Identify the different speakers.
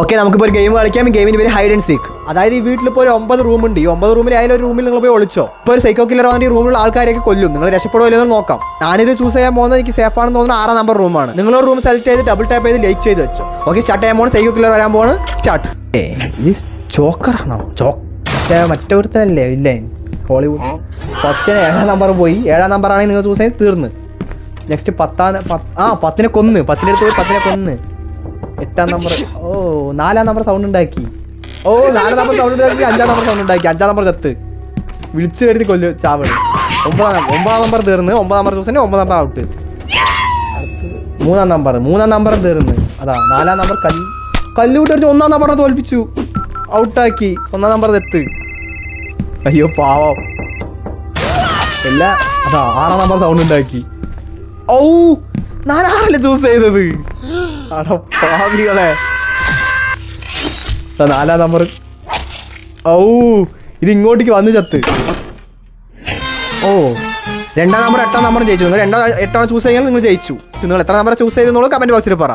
Speaker 1: Okay, നമുക്കിപ്പോൾ ഒരു game കളിക്കാം. ഈ ഗെയിമിന് പേര് ഹൈഡ് ആൻഡ് സീക്ക്. അതായത് ഈ വീട്ടിലിപ്പോൾ ഒരു 9 റൂമുണ്ട്. ഈ 9 റൂമിൽ ആയാലും ഒരു റൂമിൽ നിങ്ങൾ പോയി ഒളിച്ചോ. ഇപ്പോൾ ഒരു സൈക്കോ കില്ലർ വന്നിട്ട് ഈ റൂമിലുള്ള ആൾക്കാരെയൊക്കെ കൊല്ലും. നിങ്ങൾ രക്ഷപ്പെടുമോ ഇല്ലെന്ന് നോക്കാം. ഞാനിത് ചൂസ് ചെയ്യാൻ പോകുന്നത് എനിക്ക് സേഫ് ആണെന്ന് തോന്നുന്ന 6ാം നമ്പർ റൂമാണ്. നിങ്ങളൊരു റൂം സെലക്ട് ചെയ്ത് ഡബിൾ ടാപ്പ് ചെയ്ത് ലൈക്ക് ചെയ്ത് വെച്ചോ. ഓക്കെ, സ്റ്റാർട്ട് ചെയ്യാൻ പോകുന്നത് സൈക്കോ കില്ലർ വരാൻ പോകുന്നത്. സ്റ്റാർട്ട്. ഇത് ജോക്കറാണോ? മറ്റൊരുത്തനല്ലേ വില്ലൻ ഹോളിവുഡ്. ഫസ്റ്റ് 7ാം നമ്പർ പോയി. 7ാം നമ്പർ ആണെങ്കിൽ നിങ്ങൾ ചൂസ് ചെയ്ത് തീർന്ന്. നെക്സ്റ്റ് 10നെ കൊന്ന്. 10ൻ്റെ അടുത്ത് പോയി 10നെ കൊന്ന്. 8ാം നമ്പർ. 4ാം നമ്പർ സൗണ്ട് ഉണ്ടാക്കി. 4ാം നമ്പർ സൗണ്ട് ഉണ്ടാക്കി. 5ാം നമ്പർ സൗണ്ട് ഉണ്ടാക്കി. 5ാം നമ്പർ ചത്ത് വിളിച്ചു വരുത്തി കൊല്ലു ചാവട്. 9ാം നമ്പർ തീർന്ന്. 9ാം number choose 9ാം number out. 3ാം number തീർന്ന്. അതാ 4ാം നമ്പർ കല്ലൂട്ട് അടിച്ച് 1ാം നമ്പറിനെ തോൽപ്പിച്ചു. ഔട്ടാക്കി. 1ാം നമ്പർ തെത്ത്. അയ്യോ പാവം. അതാ 6ാം നമ്പർ സൗണ്ട് ഉണ്ടാക്കി. 4 ചൂസ് ചെയ്തത്. പാവികളെ. 4ാം നമ്പർ. ഇത് ഇങ്ങോട്ടേക്ക് വന്ന് ചത്ത്. 2ാം നമ്പർ 8ാം നമ്പർ ജയിച്ചു. നിങ്ങൾ 8ാം ചൂസ് ചെയ്യാൻ നിങ്ങൾ ജയിച്ചു. നിങ്ങൾ എത്ര നമ്പർ ചൂസ് ചെയ്തെന്നുള്ളത് കമന്റ് ബോക്സിൽ പറ.